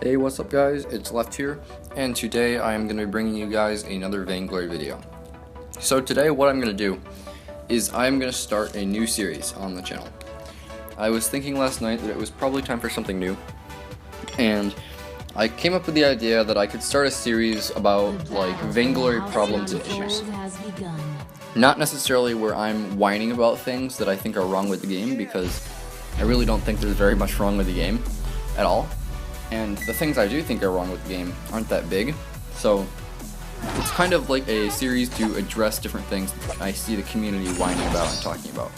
Hey, what's up guys, it's Left here, and today I am going to be bringing you guys another Vainglory video. So today what I'm going to do is I'm going to start a new series on the channel. I was thinking last night that it was probably time for something new, and I came up with the idea that I could start a series about like Vainglory problems and issues. Not necessarily where I'm whining about things that I think are wrong with the game, because I really don't think there's very much wrong with the game at all. And the things I do think are wrong with the game aren't that big, so it's kind of like a series to address different things I see the community whining about and talking about.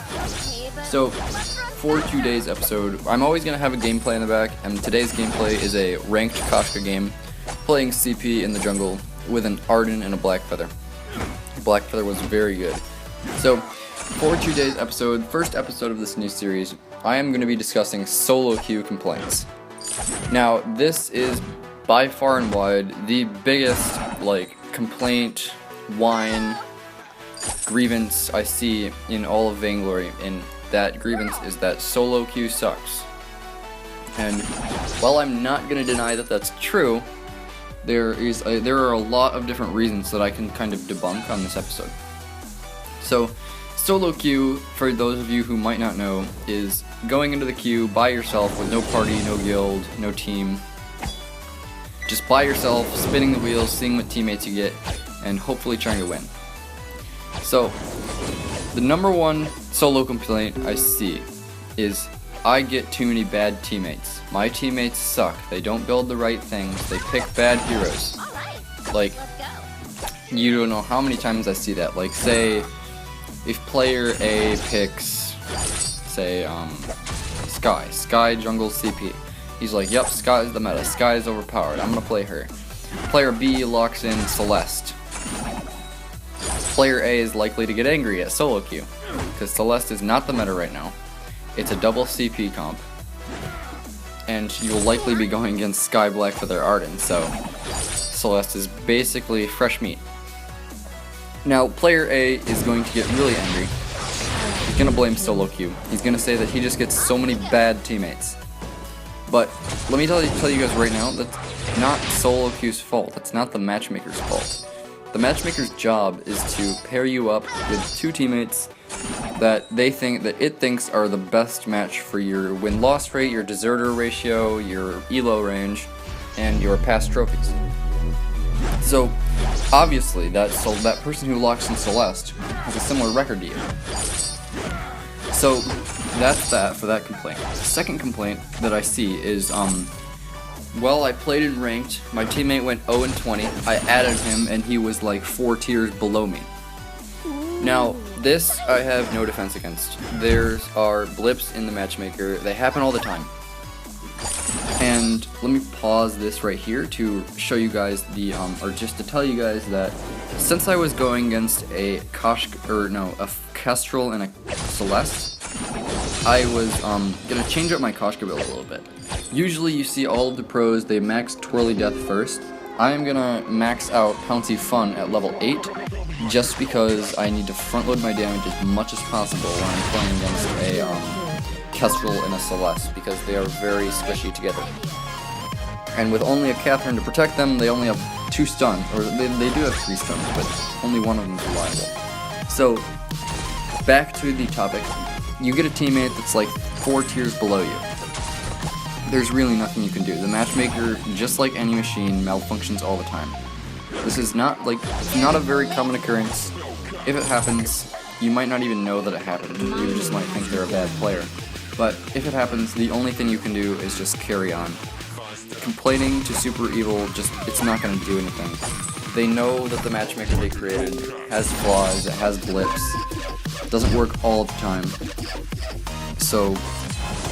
So, for today's episode, I'm always going to have a gameplay in the back, and today's gameplay is a ranked Koshka game, playing CP in the jungle with an Arden and a Black Feather. Black Feather was very good. So, for today's episode, first episode of this new series, I am going to be discussing solo queue complaints. Now, this is by far and wide the biggest, complaint, whine, grievance I see in all of Vainglory, and that grievance is that solo queue sucks. And while I'm not going to deny that that's true, there are a lot of different reasons that I can kind of debunk on this episode. So, solo queue, for those of you who might not know, is going into the queue by yourself with no party, no guild, no team. Just by yourself, spinning the wheels, seeing what teammates you get, and hopefully trying to win. So, the number one solo complaint I see is I get too many bad teammates. My teammates suck. They don't build the right things. They pick bad heroes. Like, you don't know how many times I see that. Like, say, if player A picks, say, Skye jungle CP. He's like, yep, Skye is the meta, Skye is overpowered, I'm gonna play her. Player B locks in Celeste. Player A is likely to get angry at solo queue, because Celeste is not the meta right now. It's a double CP comp. And you'll likely be going against Skye, Black Feather, Arden, so Celeste is basically fresh meat. Now, player A is going to get really angry. He's going to blame solo queue. He's going to say that he just gets so many bad teammates. But let me tell you guys right now, that's not solo queue's fault. That's not the matchmaker's fault. The matchmaker's job is to pair you up with two teammates that it thinks are the best match for your win-loss rate, your deserter ratio, your elo range, and your past trophies. So, obviously, that person who locks in Celeste has a similar record to you. So, that's that for that complaint. The second complaint that I see is, well, I played in ranked, my teammate went 0-20, I added him, and he was like 4 tiers below me. Now, this I have no defense against. There are blips in the matchmaker, they happen all the time. And let me pause this right here to show you guys or just to tell you guys that since I was going against a Kestrel and a Celeste, I was gonna change up my Koshka build a little bit. Usually you see all of the pros, they max Twirly Death first. I am gonna max out Pouncy Fun at level 8, just because I need to front load my damage as much as possible when I'm playing against a Kestrel and a Celeste, because they are very squishy together. And with only a Catherine to protect them, they only have 2 stun, or they do have 3 stuns, but only one of them is reliable. So, back to the topic. You get a teammate that's like 4 tiers below you. There's really nothing you can do. The matchmaker, just like any machine, malfunctions all the time. This is not a very common occurrence. If it happens, you might not even know that it happened. You just might think they're a bad player. But if it happens, the only thing you can do is just carry on. Complaining to Super Evil, it's not going to do anything. They know that the matchmaker they created has flaws, it has blips, it doesn't work all the time. So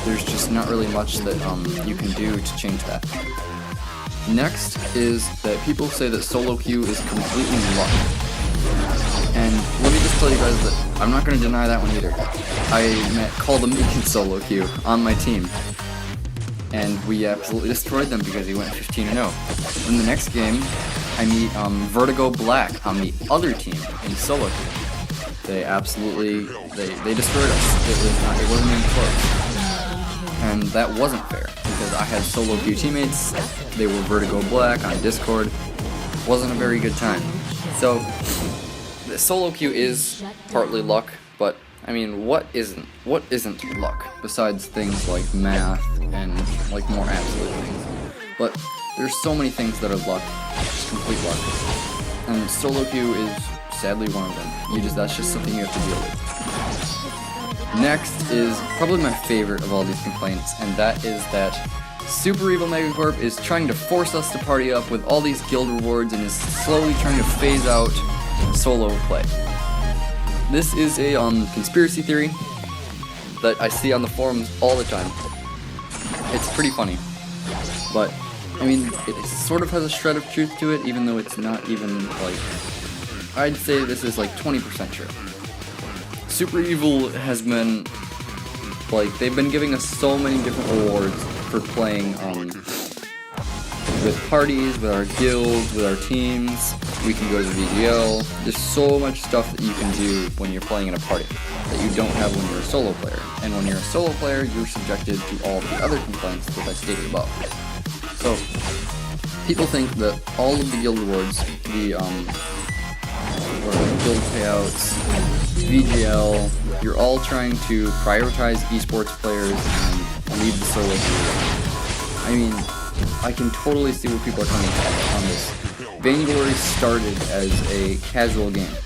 there's just not really much that you can do to change that. Next is that people say that solo queue is completely luck. And let me just tell you guys that I'm not going to deny that one either. I met Call the Meek in solo queue on my team, and we absolutely destroyed them because he went 15-0. In the next game, I meet Vertigo Black on the other team in solo queue. They destroyed us. It wasn't even close. and that wasn't fair because I had solo queue teammates. They were Vertigo Black on Discord. Wasn't a very good time. So the solo queue is partly luck, but I mean, what isn't luck besides things like math and like more absolute things? But there's so many things that are luck, just complete luck. And solo queue is sadly one of them. That's just something you have to deal with. Next is probably my favorite of all these complaints, and that is that Super Evil Megacorp is trying to force us to party up with all these guild rewards and is slowly trying to phase out solo play. This is a conspiracy theory that I see on the forums all the time. It's pretty funny, but I mean, it sort of has a shred of truth to it, even though it's not even like, I'd say this is like 20% true. Super Evil has been, like, they've been giving us so many different rewards for playing with parties, with our guilds, with our teams. We can go to the VGL. There's so much stuff that you can do when you're playing in a party that you don't have when you're a solo player. And when you're a solo player, you're subjected to all the other complaints that I stated above. So, people think that all of the guild rewards, the guild payouts, VGL, you're all trying to prioritize esports players and leave the solo queue. I mean, I can totally see where people are coming from on this. Vainglory started as a casual game,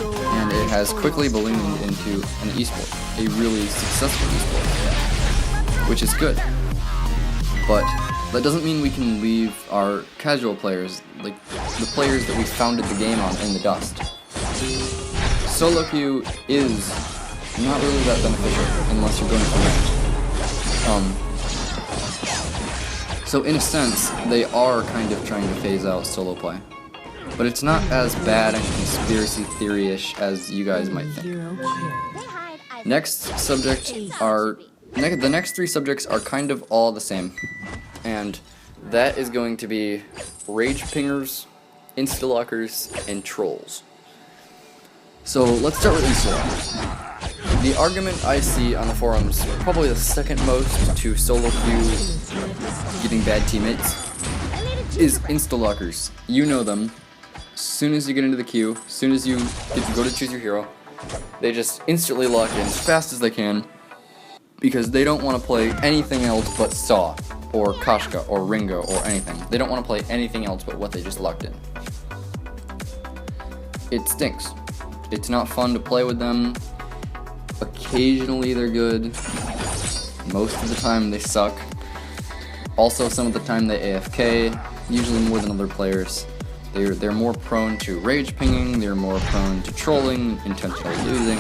and it has quickly ballooned into an esport, a really successful esport, which is good. But that doesn't mean we can leave our casual players, like the players that we founded the game on, in the dust. Solo queue is not really that beneficial unless you're going for ranked. So in a sense, they are kind of trying to phase out solo play. But it's not as bad and conspiracy theory-ish as you guys might think. The next three subjects are kind of all the same. And that is going to be rage pingers, insta-lockers, and trolls. So let's start with insta-lockers. The argument I see on the forums, probably the second most to solo queue getting bad teammates, is insta-lockers. You know them. As soon as you get into the queue, as soon as you get to go to choose your hero, they just instantly lock in as fast as they can because they don't want to play anything else but Saw or Koshka or Ringo or anything. They don't want to play anything else but what they just locked in. It stinks. It's not fun to play with them. Occasionally they're good. Most of the time they suck. Also, some of the time they AFK, usually more than other players. They're more prone to rage pinging, they're more prone to trolling, intentionally losing.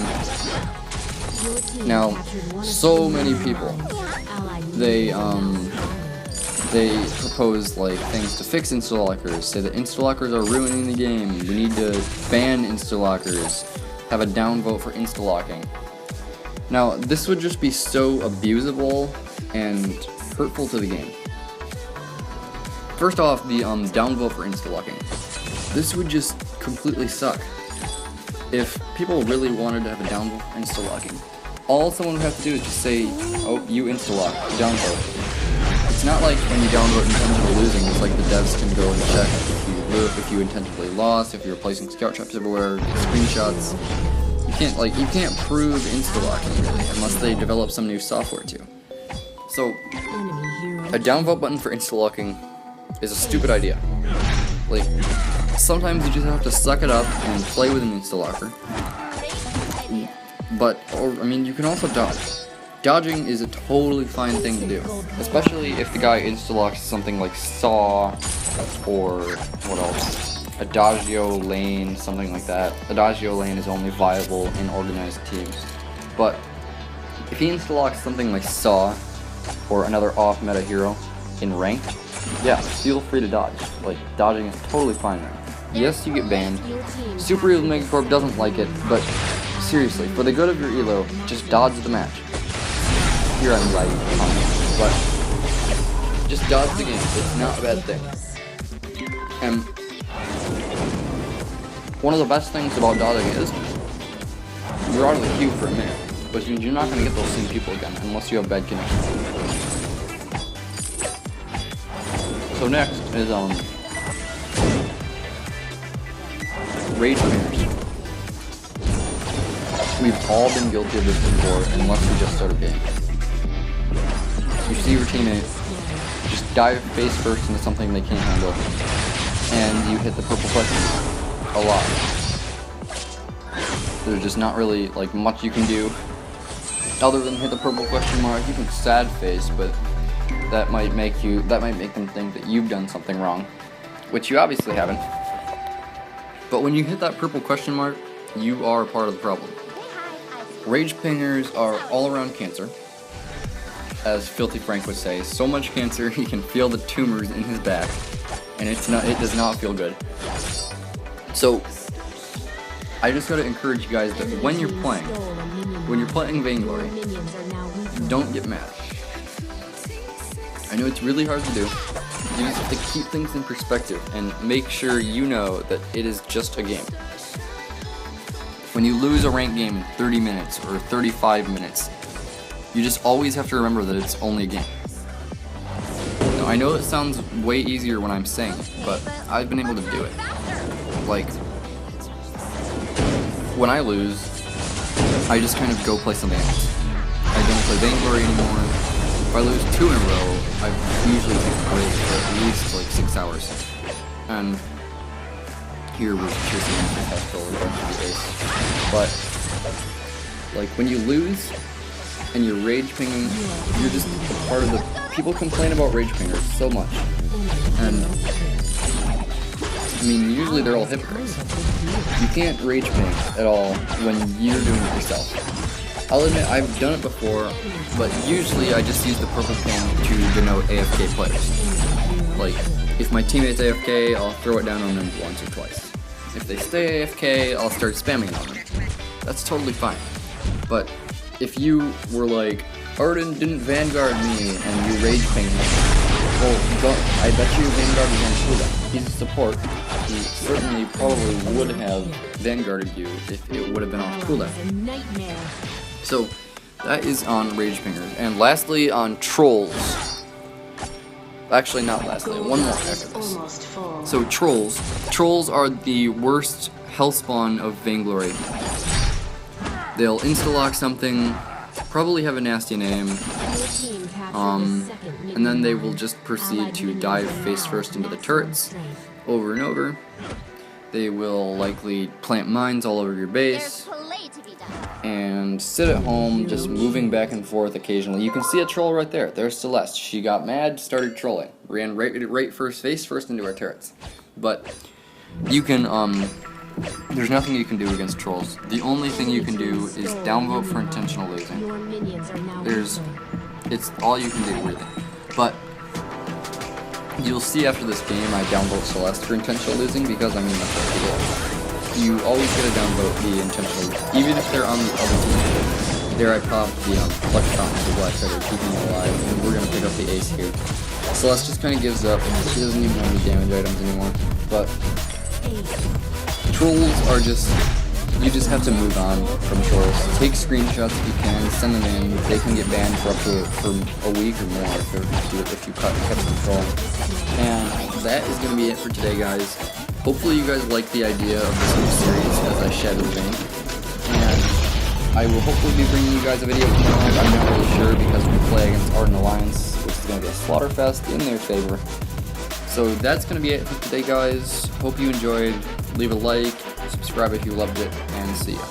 Now, so many people, they propose like things to fix insta-lockers, say that insta-lockers are ruining the game, we need to ban insta-lockers, have a downvote for insta-locking. Now, this would just be so abusable and hurtful to the game. First off, the downvote for insta-locking. This would just completely suck. If people really wanted to have a downvote for insta-locking, all someone would have to do is just say, oh, you insta-lock, downvote. It's not like when you downvote intentionally losing, it's like the devs can go and check if you intentionally lost, if you're placing scout traps everywhere, get screenshots. You can't prove insta-locking really, unless they develop some new software too. So, a downvote button for insta-locking is a stupid idea. Like, sometimes you just have to suck it up and play with an insta-locker. But, you can also dodge. Dodging is a totally fine thing to do, especially if the guy insta-locks something like Saw, or what else? Adagio lane, something like that. Adagio lane is only viable in organized teams. But if he insta-locks something like Saw, or another off-meta hero in ranked, yeah, feel free to dodge. Like, dodging is totally fine there. Yes, you get banned. Super Evil Megacorp doesn't like it, but seriously, for the good of your elo, just dodge the match. Here I'm right, but just dodge the game. It's not a bad thing. And one of the best things about dodging is you're out of the queue for a minute. but you're not going to get those same people again unless you have bad connection. So next is rage pingers. We've all been guilty of this before unless we just started game. You see your teammate just dive face first into something they can't handle, and you hit the purple question a lot. There's just not really like much you can do other than hit the purple question mark. You can sad face, but that might make them think that you've done something wrong, which you obviously haven't. But when you hit that purple question mark, you are part of the problem. Rage pingers are all around cancer. As Filthy Frank would say, so much cancer he can feel the tumors in his back, and it does not feel good. So I just gotta encourage you guys that when you're playing Vainglory, don't get mad. I know it's really hard to do. You just have to keep things in perspective and make sure you know that it is just a game. When you lose a ranked game in 30 minutes or 35 minutes, you just always have to remember that it's only a game. Now, I know it sounds way easier when I'm saying it, but I've been able to do it. Like, when I lose, I just kind of go play something else. I don't play Vainglory anymore. If I lose 2 in a row, I usually take a break for at least like 6 hours. And here we're chasing into the castle or going to the ace. But like when you lose and you're rage pinging, you're just a part of the people complain about rage pingers so much. And I mean, usually they're all hypocrites. You can't rage ping at all when you're doing it yourself. I'll admit I've done it before, but usually I just use the purple ping to denote AFK players. Like, if my teammate's AFK, I'll throw it down on them once or twice. If they stay AFK, I'll start spamming it on them. That's totally fine. But if you were like, Arden didn't Vanguard me, and you rage ping me, well, I bet you Vanguard is on cooldown. He's a support. He certainly probably would have Vanguarded you if it would have been on cooldown. So, that is on rage pingers. And lastly, on trolls. Actually, not lastly, one more after this. So, trolls. Trolls are the worst health spawn of Vainglory. They'll insta-lock something, probably have a nasty name, and then they will just proceed to dive face first into the turrets over and over. They will likely plant mines all over your base and sit at home just moving back and forth occasionally. You can see a troll right there. There's Celeste. She got mad, started trolling, ran face first into our turrets. But you can there's nothing you can do against trolls. The only thing you can do is downvote for intentional losing. It's all you can do, really. But you'll see after this game I downvote Celeste for intentional losing because, I mean, that's what it is. You always get to downvote the intentional losing. Even if they're on the other team. There I pop the Flex Fountain of the Black Feather, keeping it alive, and we're going to pick up the ace here. Celeste just kind of gives up. She doesn't even have any damage items anymore. But trolls are just, you just have to move on from trolls. Take screenshots if you can, send them in. They can get banned for a week or more if you catch them trolling. And that is going to be it for today, guys. Hopefully you guys like the idea of this new series as I shadow the vein. And I will hopefully be bringing you guys a video tomorrow. I'm not really sure because we play against Arden Alliance, which is going to be a slaughterfest in their favor. So that's going to be it for today, guys. Hope you enjoyed. Leave a like, subscribe if you loved it, and see ya.